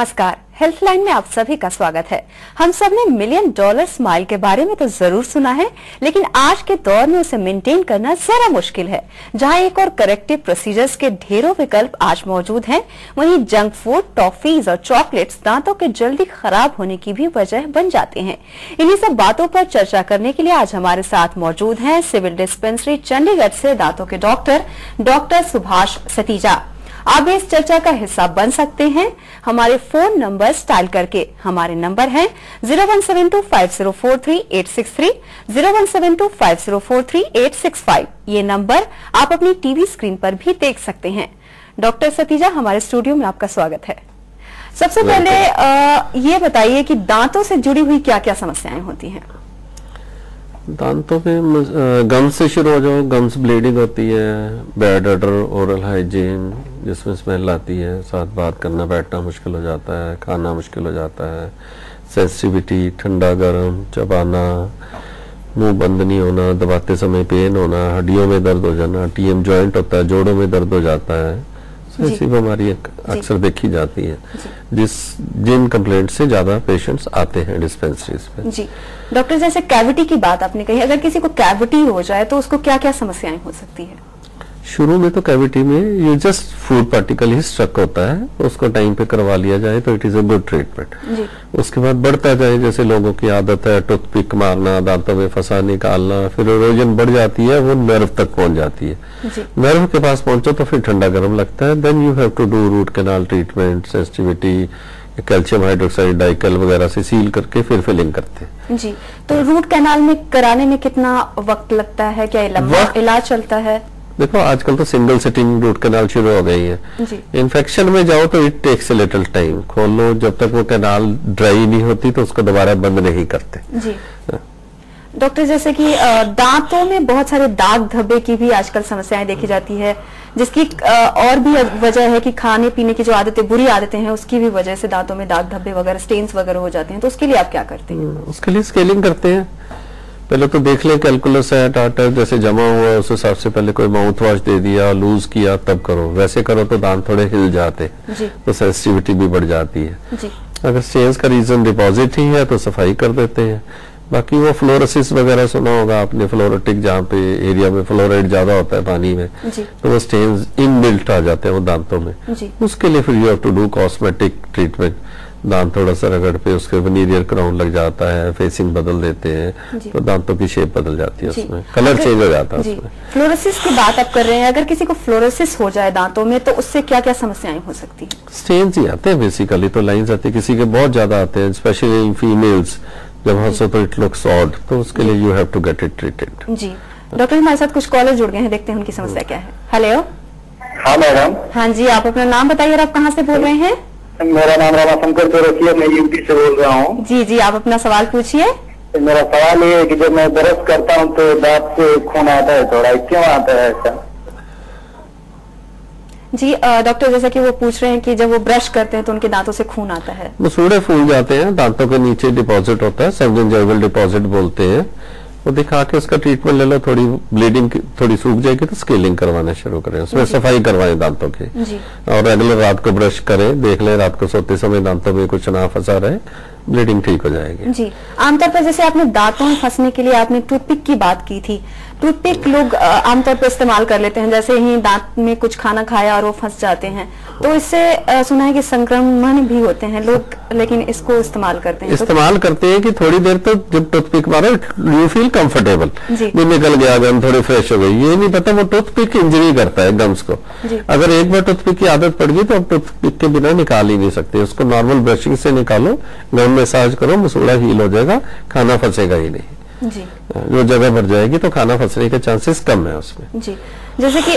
नमस्कार, हेल्थलाइन में आप सभी का स्वागत है। हम सब ने $1 मिलियन स्माइल के बारे में तो जरूर सुना है, लेकिन आज के दौर में उसे मेंटेन करना जरा मुश्किल है। जहां एक और करेक्टिव प्रोसीजर्स के ढेरों विकल्प आज मौजूद हैं, वहीं जंक फूड, टॉफीज और चॉकलेट्स दांतों के जल्दी खराब होने की भी वजह बन जाते हैं। इन्हीं सब बातों पर चर्चा करने के लिए आज हमारे साथ मौजूद हैं सिविल डिस्पेंसरी चंडीगढ़ से दांतों के डॉक्टर सुभाष सतीजा। आप भी इस चर्चा का हिस्सा बन सकते हैं हमारे फोन नंबर डायल करके। हमारे नंबर हैं 01725043-863, 01725043-865। ये नंबर आप अपनी टीवी स्क्रीन पर भी देख सकते हैं। डॉक्टर सतीजा, हमारे स्टूडियो में आपका स्वागत है। सबसे पहले ये बताइए कि दांतों से जुड़ी हुई क्या क्या समस्याएं होती हैं? दांतों में गम्स से शुरू हो जाओ, गम्स ब्लीडिंग होती है, बैड ऑडर, ओरल हाइजीन जिसमें स्मेल आती है, साथ बात करना बैठना मुश्किल हो जाता है, खाना मुश्किल हो जाता है, सेंसिटिविटी, ठंडा गर्म, चबाना, मुंह बंद नहीं होना, दबाते समय पेन होना, हड्डियों में दर्द हो जाना, टीएम जॉइंट होता है, जोड़ों में दर्द हो जाता है। ऐसी बीमारी अक्सर देखी जाती है जिन कंप्लेंट से ज्यादा पेशेंट्स आते हैं डिस्पेंसरीज पे। जी डॉक्टर, जैसे कैविटी की बात आपने कही, अगर किसी को कैविटी हो जाए तो उसको क्या क्या समस्याएं हो सकती है? शुरू में तो कैविटी में ये just food particle he struck होता है, तो उसको टाइम पे करवा लिया जाए तो it is a good treatment. उसके बाद बढ़ता जाए, जैसे लोगों की आदत है टूथपिक मारना, दांतों में फंसा निकालना, फिर इरोजन बढ़ जाती है, वो नर्व तक पहुंच जाती है। नर्व के पास पहुंचो तो फिर ठंडा गर्म लगता है, then you have to do root canal treatment, sensitivity, calcium hydroxide dycal वगैरह से सील करके फिर फिलिंग करते हैं। जी, तो रूट कैनाल में कराने में कितना वक्त लगता है? क्या लंबा इलाज चलता है? देखो, आजकल तो सिंगल सिटिंग रूट कैनाल शुरू हो गई है। इन्फेक्शन में जाओ तो it takes a little time. खोल लो, जब तक वो कैनाल ड्राई नहीं होती तो उसको दोबारा बंद नहीं करते। जी डॉक्टर, जैसे कि दांतों में बहुत सारे दाग धब्बे की भी आजकल समस्याएं देखी जाती है, जिसकी और भी वजह है कि खाने पीने की जो आदतें, बुरी आदतें हैं, उसकी भी वजह से दांतों में दाग धब्बे वगैरह, स्टेन्स वगैरह हो जाते हैं। तो उसके लिए आप क्या करते हैं? उसके लिए स्केलिंग करते हैं। पहले तो देख ले कैलकुलस है, टाटर जैसे जमा हुआ है, उस हिसाब से पहले कोई माउथ वॉश दे दिया, लूज किया, तब करो। वैसे करो तो दांत थोड़े हिल जाते, तो सेंसिटिविटी भी बढ़ जाती है। अगर स्टेन्स का रीजन डिपॉजिट ही है तो सफाई कर देते हैं। बाकी वो फ्लोरोसिस वगैरह सुना होगा आपने, फ्लोरोटिक, जहाँ पे एरिया में फ्लोराइड ज्यादा होता है पानी में, तो वो स्टेन्स इनबिल्ट आ जाते हैं वो दांतों में। उसके लिए फिर you have to do cosmetic treatment. दांत थोड़ा सा रगड़ पे उसके वेनियर क्राउन लग जाता है, फेसिंग बदल देते हैं, तो दांतों की शेप बदल जाती है, उसमें कलर चेंज हो जाता है उसमें। फ्लोरोसिस की बात आप कर रहे हैं, अगर किसी को फ्लोरोसिस हो जाए दांतों में तो उससे क्या क्या समस्याएं हो सकती हैं? स्टेन्स ही आते हैं बेसिकली, तो लाइंस आती है, किसी के बहुत ज्यादा आते हैं, स्पेशली इन फीमेल्स। जब हंसो तो इट लुक्स ऑड, तो उसके लिए you have to get it treated. जी डॉक्टर, हमारे साथ कुछ कॉलर जुड़ गए हैं, देखते हैं उनकी समस्या क्या है। हेलो। हाँ मैडम। हाँ जी, आप अपना नाम बताइए और आप कहाँ से बोल रहे हैं? मेरा नाम रमाशंकर चौरसिया, मैं यूपी से बोल रहा हूँ। जी जी, आप अपना सवाल पूछिए। मेरा सवाल ये है कि जब मैं ब्रश करता हूँ तो दांत से खून आता है, थोड़ा क्यों आता है ऐसा? जी डॉक्टर, जैसा कि वो पूछ रहे हैं कि जब वो ब्रश करते हैं तो उनके दांतों से खून आता है। मसूड़े फूल जाते हैं, दांतों के नीचे डिपॉजिट होता है, सबजिंजर्वल डिपॉजिट बोलते हैं। वो दिखा के उसका ट्रीटमेंट ले लो, थोड़ी ब्लीडिंग थोड़ी सूख जाएगी तो स्केलिंग करवाना शुरू करें, उसमें सफाई करवाएं दांतों की, और रेगुलर रात को ब्रश करें। देख लें रात को सोते समय दांतों में कुछ ना फंसा रहे, ब्लीडिंग ठीक हो जाएगी। जी, आमतौर पर जैसे आपने दांतों में फंसने के लिए आपने टूथपिक की बात की थी, टूथपिक लोग आमतौर पर इस्तेमाल कर लेते हैं, जैसे ही दांत में कुछ खाना खाया और वो फंस जाते हैं, तो इससे सुना है कि संक्रमण भी होते हैं लोग, लेकिन इसको इस्तेमाल करते हैं। इस्तेमाल करते हैं कि थोड़ी देर तो जब टूथपिक मारो यू फील कंफर्टेबल, भी निकल गया गम, थोड़ी फ्रेश हो गई, ये नहीं पता वो टूथपिक इंजरी करता है गम्स को। अगर एक बार टूथपिक की आदत पड़ गई तो आप टूथपिक के बिना निकाल ही नहीं सकते, उसको नॉर्मल ब्रशिंग से निकालो, गम मसाज करो, मसूड़ा हील हो जाएगा, खाना फंसेगा ही नहीं। जी, जो जगह भर जाएगी तो खाना फंसने के चांसेस कम है उसमें। जी, जैसे कि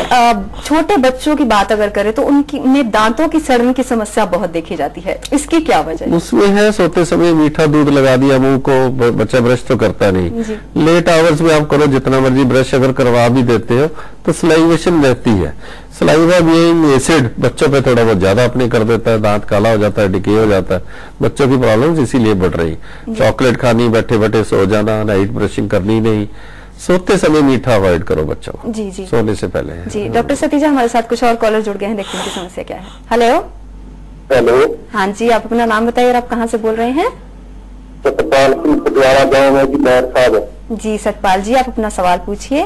छोटे बच्चों की बात अगर करें तो उनकी दांतों की सड़न की समस्या बहुत देखी जाती है, इसकी क्या वजह है? उसमें है सोते समय मीठा दूध लगा दिया मुंह को, बच्चा ब्रश तो करता नहीं। लेट आवर्स में आप करो, जितना मर्जी ब्रश अगर करवा भी देते हो तो सलाइवेशन रहती है। सलाइवा बीइंग एसिड बच्चों पे थोड़ा बहुत ज्यादा अपने कर देता है, दांत काला हो जाता है, डिके हो जाता है, बच्चों की प्रॉब्लम्स इसीलिए बढ़ रही। चॉकलेट खानी, बैठे बैठे सो जाना, नाइट ब्रशिंग करनी नहीं, सोते समय मीठा अवॉइड करो बच्चों को, जी जी, सोने से पहले। जी डॉक्टर सतीजा, हमारे साथ कुछ और कॉलर जुड़ गए हैं, देखते हैं उनकी समस्या क्या है। हेलो। हेलो। हाँ जी, आप अपना नाम बताइए और आप कहाँ से बोल रहे हैं? सतपाल सिंह पटियाला गाँव में जी मेहर साहब। जी सतपाल जी, आप अपना सवाल पूछिए।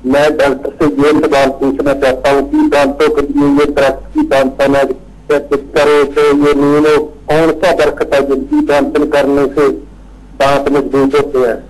मैं डॉक्टर से ये सवाल पूछना चाहता हूँ कि दांतों के लिए ये दरख्त की दांतन करे तो ये नीनो कौन सा दरख्त है जिसकी दांतन करने से दांत मजबूत होते हैं?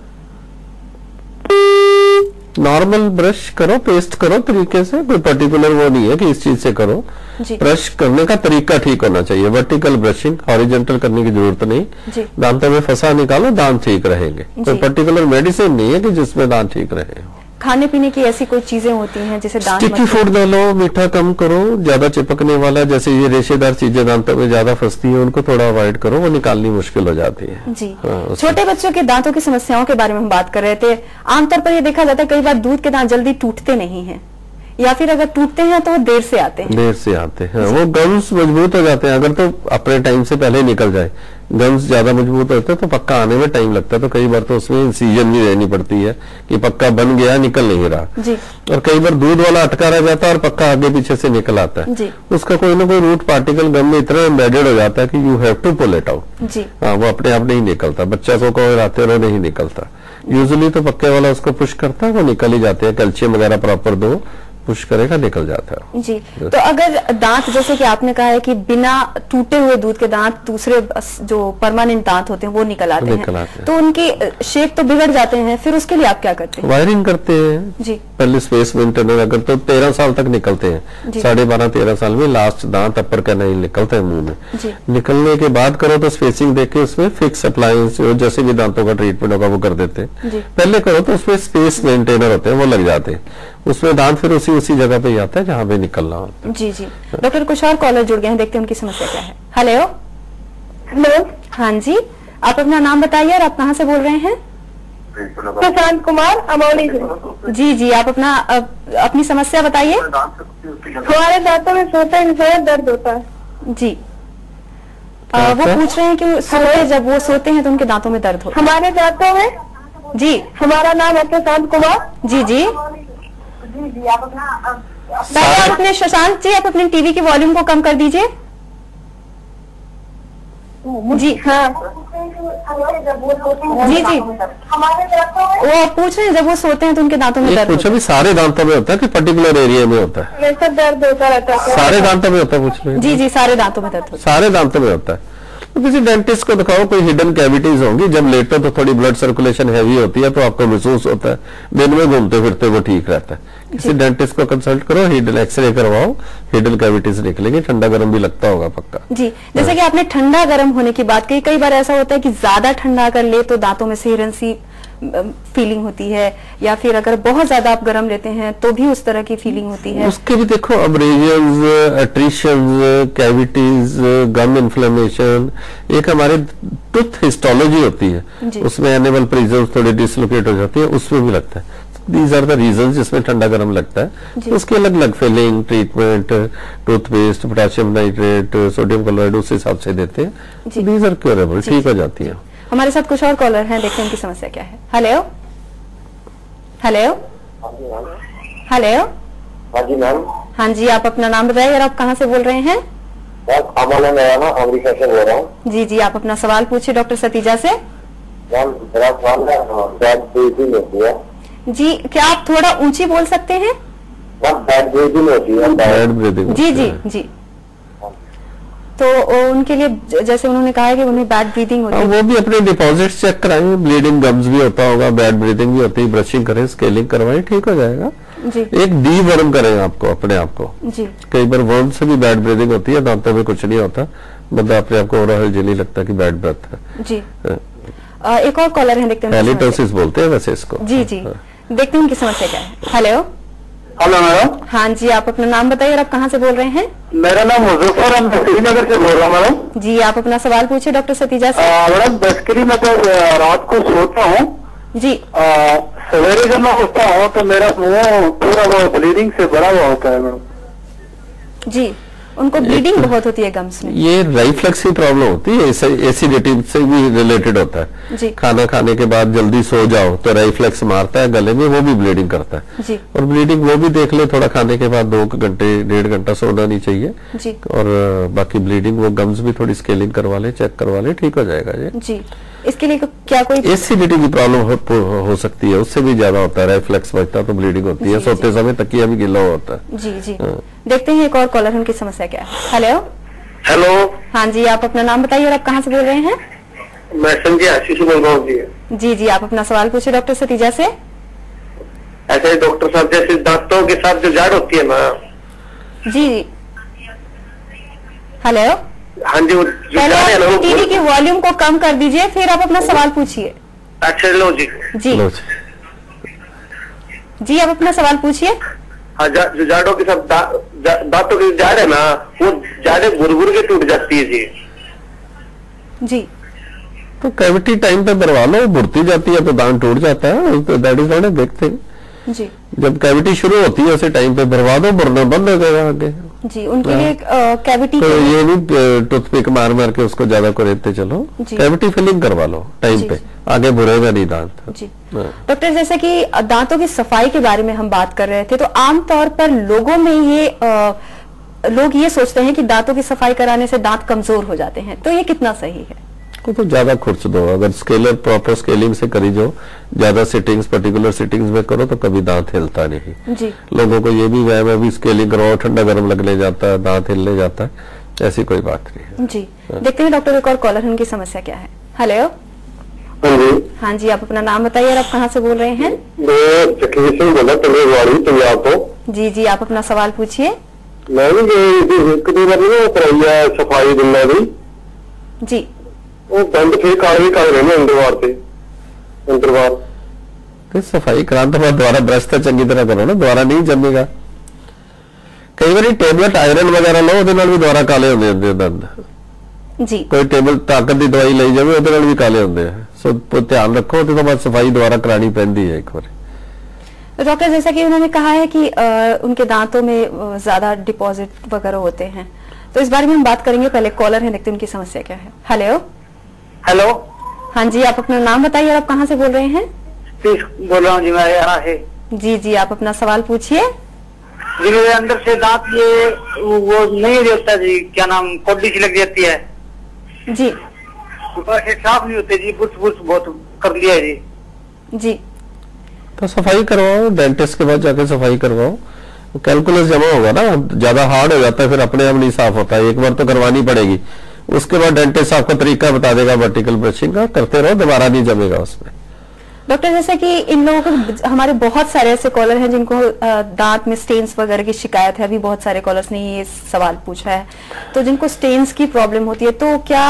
नॉर्मल ब्रश करो, पेस्ट करो तरीके से, कोई पर्टिकुलर वो नहीं है कि इस चीज से करो। ब्रश करने का तरीका ठीक होना चाहिए, वर्टिकल ब्रशिंग, हॉरिजॉन्टल करने की जरूरत नहीं। दांतों में फंसा निकालो, दांत ठीक रहेंगे। कोई पर्टिकुलर मेडिसिन नहीं है कि जिसमें दांत ठीक रहे। खाने पीने की ऐसी कोई चीजें होती हैं जिसे दांत स्टिकी फूड दे लो, मीठा कम करो, ज्यादा चिपकने वाला जैसे ये रेशेदार चीजें दांतों में ज्यादा फंसती है उनको थोड़ा अवॉइड करो, वो निकालनी मुश्किल हो जाती है जी। छोटे बच्चों के दांतों की समस्याओं के बारे में हम बात कर रहे थे। आमतौर पर ये देखा जाता है कई बार दूध के दांत जल्दी टूटते नहीं हैं, या फिर अगर टूटते हैं तो वो देर से आते हैं। वो गम्स मजबूत हो जाते हैं, अगर तो अपने टाइम से पहले निकल जाए। गम्स ज्यादा मजबूत होते हैं तो पक्का आने में टाइम लगता है, तो कई बार तो उसमें इंसिजन भी रहनी पड़ती है कि पक्का बन गया, निकल नहीं रहा जी। और कई बार दूध वाला अटका रह जाता है और पक्का आगे पीछे से निकल आता है जी। उसका कोई ना कोई रूट पार्टिकल गम में इतना एम्बेडेड हो जाता है कि you have to pull it out. हाँ, वो अपने आप नहीं निकलता, बच्चा को कोई आते रहो नहीं निकलता। यूजुअली तो पक्के वाला उसको पुश करता है, वो निकल ही जाते हैं। कैल्शियम वगैरह प्रॉपर दो, पुश करेगा, निकल जाता है जी। तो अगर दांत जैसे कि आपने कहा है कि बिना टूटे हुए दूध के दांत दूसरे जो परमानेंट दांत होते हैं वो निकल आते हैं, तो उनकी शेप तो बिगड़ जाते हैं, फिर उसके लिए आप क्या करते हैं? वायरिंग करते हैं जी। पहले स्पेस मेंटेनर, अगर तो 13 साल तक निकलते हैं, 12.5-13 साल में लास्ट दांत अपर का नहीं निकलता है मुंह में। निकलने के बाद करो तो स्पेसिंग देख के उसमें फिक्स अप्लायंस जैसे भी दांतों का ट्रीटमेंट होगा वो कर देते हैं। पहले करो तो उसमें स्पेस मेंटेनर होते हैं, वो लग जाते हैं, उसमें दांत फिर उसी जगह पे ही आता है जहाँ पे निकलना होता है। जी जी। डॉक्टर कुछ और कॉलर जुड़ गए हैं, देखते हैं उनकी समस्या क्या है। हेलो। हाँ जी, आप अपना नाम बताइए और आप कहाँ से बोल रहे हैं? प्रशांत कुमार, अमौली से। जी जी, आप अपनी समस्या बताइए। हमारे दांतों में सोते हैं दर्द होता है जी। वो पूछ रहे हैं कि जब वो सोते हैं तो उनके दांतों में दर्द होता है। हमारे दांतों में जी। हमारा नाम है प्रशांत कुमार। जी जी। आप अपने शशांक जी, आप अपने टीवी की वॉल्यूम को कम कर दीजिए। जी हाँ जी जी। वो पूछ रहे हैं जब वो सोते हैं तो उनके दांतों में दर्द पूछो भी सारे दांतों में होता है कि पर्टिकुलर एरिया में होता है? दर्द होता रहता है। सारे दांतों में होता है पूछ रहे हैं? जी जी, सारे दांतों में दर्द होता है। सारे दांतों में होता है तो किसी डेंटिस्ट को दिखाओ, कोई हिडन कैविटीज होंगी। जब लेटो तो थोड़ी ब्लड सर्कुलेशन हैवी होती है तो आपको महसूस होता है, दिन में घूमते फिरते वो ठीक रहता है। किसी डेंटिस्ट को कंसल्ट करो, हिडन एक्सरे करवाओ, हिडन कैविटीज निकलेंगी। ठंडा गर्म भी लगता होगा पक्का जी। जैसे कि आपने ठंडा गर्म होने की बात की, कई बार ऐसा होता है कि ज्यादा ठंडा अगर ले तो दांतों में सिहरन सी फीलिंग होती है, या फिर अगर बहुत ज्यादा आप गर्म लेते हैं तो भी उस तरह की फीलिंग होती है। उसके भी देखो अब्रेजन्स, एट्रिशंस, कैविटीज, गम इन्फ्लेमेशन, एक हमारे टूथ हिस्टोलॉजी होती है, उसमें एनिमल प्रिजम्स थोड़ी डिसलोकेट हो जाती है, उसमें भी लगता है। दीज आर द रीजंस जिसमें ठंडा गर्म लगता है। तो उसकी अलग अलग filling, treatment, toothpaste, potassium nitrate, sodium chloride उस हिसाब से देते हैं। दीज आर क्योरेबल, ठीक हो जाती है। हमारे साथ कुछ और कॉलर हैं, देखते हैं उनकी समस्या क्या है। Hello hello hello. हाँ जी मैम। हाँ जी, आप अपना नाम बताइए और आप कहाँ से बोल रहे हैं? अमेरिका से बोल रहा हूँ। जी जी, आप अपना सवाल पूछिए डॉक्टर सतीजा से। मैम मेरा सवाल है जी, क्या आप थोड़ा ऊंची बोल सकते हैं? बैड ब्रीदिंग होती है। बैड ब्रीदिंग, जी जी जी। तो उनके लिए जैसे उन्होंने कहा है कि उन्हें बैड ब्रीदिंग होती है, वो भी अपने डिपॉजिट चेक कराएंगे, ब्लीडिंग गम्स भी होता होगा, बैड ब्रीदिंग भी होती है, ब्रशिंग करें, स्केलिंग करवाएं, ठीक हो जाएगा जी। एक डी वर्म करें आपको अपने आप को जी। कई बार वर्म से भी बैड ब्रीदिंग होती है, दांतों में कुछ नहीं होता, बंदा अपने आप को ओरल जेली लगता है कि बैड ब्रेथ है जी। एक और कॉलर है, देखते हैं। हैलिटोसिस बोलते हैं वैसे इसको। जी जी, देखते हैं उनकी समस्या क्या है। Hello hello madam. हाँ जी, आप अपना नाम बताइए और आप कहाँ से बोल रहे हैं? मेरा नाम मुजफ्फर, हम श्रीनगर से बोल रहा हूँ मैडम। जी, आप अपना सवाल पूछिए डॉक्टर सतीजा से। मैडम बेसिकली मैं तो रात को सोता हूँ जी, सवेरे जब मैं उठता हूँ तो मेरा मुंह पूरा वो ब्लीडिंग से भरा हुआ होता है मैडम जी। उनको ब्लीडिंग बहुत होती है गम्स में। ये राइफ्लेक्स की प्रॉब्लम होती है, एसिडिटी से भी रिलेटेड होता है जी। खाना खाने के बाद जल्दी सो जाओ तो राइफ्लेक्स मारता है गले में, वो भी ब्लीडिंग करता है जी। और ब्लीडिंग वो भी देख ले, थोड़ा खाने के बाद 2 घंटे 1.5 घंटा सोना नहीं चाहिए जी। और बाकी ब्लीडिंग वो गम्स भी थोड़ी स्केलिंग करवा ले, चेक करवा ले, ठीक हो जाएगा जी। इसके लिए क्या कोई एसिडिटी की प्रॉब्लम हो सकती है, उससे भी ज्यादा होता है, राइफ्लेक्स बचता तो ब्लीडिंग होती है, सोते समय तकिया भी गीला होता है। जी जी। देखते हैं एक और कॉलर, उनकी समस्या क्या है। हेलो हेलो, हाँ जी, आप अपना नाम बताइए और आप कहाँ से बोल रहे हैं? मैं संजय आशीष बोल रहा हूँ जी। जी जी, आप अपना सवाल पूछिए डॉक्टर सतीजा से। ऐसे डॉक्टर साहब, जैसे दांतों के साथ जो जाड़ होती है ना। जी हेलो, हाँ जी, वो जो पहले जाड़ है ना आप वो। टीवी की वॉल्यूम को कम कर दीजिए, फिर आप अपना सवाल पूछिए। अच्छा लो जी। जी जी, आप अपना सवाल पूछिए। हाँ, जो जाड़ों के साथ दांतों की जाड़ है ना, वो जाड़े बुर के टूट जाती है जी। जी तो कैविटी टाइम पे भरवा लो, बुढ़ती जाती है तो दांत टूट जाता है, तो that is not a big thing. जी जब कैविटी शुरू होती है उसे टाइम पे भरवा दो, भरना बंद हो जाएगा आगे। जी, उनके लिए कैविटी तो ये नहीं टूथपिक मार मार के उसको ज्यादा कोरेते चलो, कैविटी फिलिंग करवा लो टाइम पे, आगे बुरेगा नहीं दांत। जी डॉक्टर, जैसे कि दांतों की सफाई के बारे में हम बात कर रहे थे, तो आमतौर पर लोगों में लोग ये सोचते हैं कि दांतों की सफाई कराने से दांत कमजोर हो जाते हैं, तो ये कितना सही है? तो ज्यादा खुर्च दो, अगर स्केलर प्रॉपर स्केलिंग से करी जो, ज्यादा सिटिंग्स पर्टिकुलर सिटिंग्स में करो तो कभी दांत हिलता नहीं। जी। लोगों को ये भी वहम है भी स्केलिंग करवाओ ठंडा गर्म लगने जाता है, दांत हिलने जाता है, ऐसी कोई बात नहीं है। जी देखते हैं डॉक्टर एक और कॉलर, उनकी समस्या क्या है। हेलो हाँ जी। हाँ जी, आप अपना नाम बताइए और आप कहाँ से बोल रहे हैं? मैं जखमी सिंह बोला तलेवाड़ी पंजाब को। जी जी, आप अपना सवाल पूछिए। मैं कराई सफाई दिना दी, जी वो दंद फिर काले काले रहने अंदरवार से अंदरवार। तो सफाई कराने तो बाद दोबारा ब्रश तो चंगी तरह करो ना, दोबारा नहीं जमेगा। कई बार टेबलेट आयरन वगैरह लो, ਉਹਦੇ ਨਾਲ ਵੀ दोबारा काले होंगे दंद। जी कोई टेबल ताकत की दवाई ली जाए ਉਹਦੇ ਨਾਲ भी काले होंगे, सो ध्यान रखो, तो बाद सफाई दोबारा करानी पैंदी है एक बार। डॉक्टर, जैसा कि उन्होंने कहा है कि उनके दांतों में ज्यादा डिपॉजिट वगैरह होते हैं, तो इस बारे में हम बात करेंगे। पहले कॉलर है, देखते हैं उनकी समस्या क्या है। हेलो हेलो, हाँ जी, आप अपना नाम बताइए और आप कहाँ से बोल रहे हैं? बोल रहा हूँ जी, मैं हरियाणा से। जी जी, आप अपना सवाल पूछिए। जी, मेरे अंदर से दांत ये वो नहीं रहता जी, क्या नाम, कोडी सी लग जाती है जी। ऐसे साफ नहीं होते जी, बुर्स बुर्स बहुत कर लिया है जी। जी तो सफाई करवाओ, डेंटिस्ट के पास जाके सफाई करवाओ, कैलकुलस जमा होगा ना, ज्यादा हार्ड हो जाता है फिर अपने आप नहीं साफ होता है, एक बार तो करवानी पड़ेगी, उसके बाद डेंटिस्ट आपको तरीका बता देगा वर्टिकल ब्रशिंग का, करते रहो, दोबारा नहीं जमेगा उसमें। डॉक्टर, जैसे कि इन लोगों को, हमारे बहुत सारे ऐसे कॉलर हैं जिनको दांत में स्टेन्स वगैरह की शिकायत है, अभी बहुत सारे कॉलर्स ने ये सवाल पूछा है, तो जिनको स्टेन्स की प्रॉब्लम होती है, तो क्या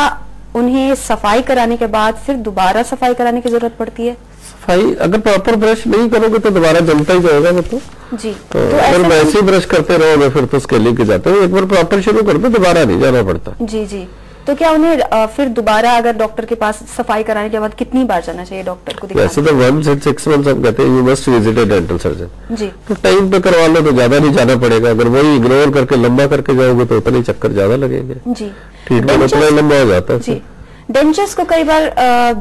उन्हें सफाई कराने के बाद फिर दोबारा सफाई कराने की जरूरत पड़ती है? सफाई अगर प्रॉपर ब्रश नहीं करोगे तो दोबारा जमता ही जाएगा वो तो। जी तो अगर वैसे ही ब्रश करते रहोगे फिर तो स्केलिंग के जाते हो, एक बार प्रॉपर शुरू कर दो, दोबारा नहीं जाना पड़ता। जी जी, तो क्या उन्हें फिर दोबारा अगर डॉक्टर के पास सफाई कराने के बाद कितनी बार जाना चाहिए डॉक्टर को दिखाने? वैसे तो 1 से 6 मंथ्स हम कहते हैं you must visit a dental surgeon. जी, तो टाइम पे करवा लो तो ज्यादा नहीं जाना पड़ेगा, अगर वही इग्नोर करके लंबा करके जाओगे तो उतने चक्कर ज्यादा लगेंगे। जी, ट्रीटमेंट उतना लंबा हो जाता है। जी, डेंचर्स को कई बार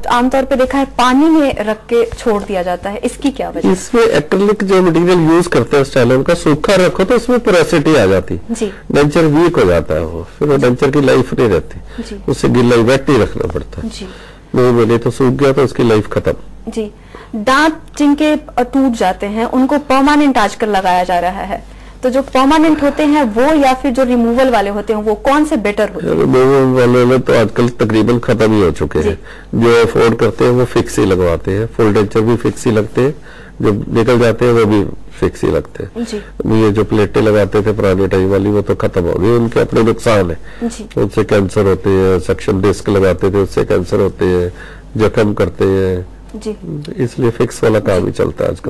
आमतौर पे देखा है पानी में रख के छोड़ दिया जाता है, इसकी क्या वजह? इसमें एक्रिलिक जो मटेरियल यूज करते हैं स्टाइलन का, सूखा रखो तो इसमें पोरोसिटी आ जाती, जी, डेंचर वीक हो जाता है, वो फिर वो डेंचर की लाइफ नहीं रहती, उससे गिल्ला वेट ही रखना पड़ता है। जी, मुंह में तो सूख गया तो उसकी लाइफ खत्म। जी, दांत जिनके टूट जाते हैं उनको परमानेंट आजकल लगाया जा रहा है, तो जो परमानेंट होते हैं वो या फिर जो रिमूवल वाले होते हैं वो कौन से बेटर होते हैं? रिमूवल वाले में तो आजकल तकरीबन खत्म ही हो चुके हैं, जो अफोर्ड करते हैं वो फिक्स ही लगवाते हैं, फुल डेंचर भी फिक्स ही लगते हैं, जो निकल जाते हैं वो भी फिक्स ही लगते हैं। जी, ये जो प्लेटें लगाते थे पुराने टाइम वाली वो तो खत्म हो गई, उनके अपने नुकसान है, उनसे कैंसर होते हैं, सक्शन डिस्क लगाते थे उससे कैंसर होते हैं, जख्म करते हैं, जी, इसलिए फिक्स वाला काम ही चलता है आजकल।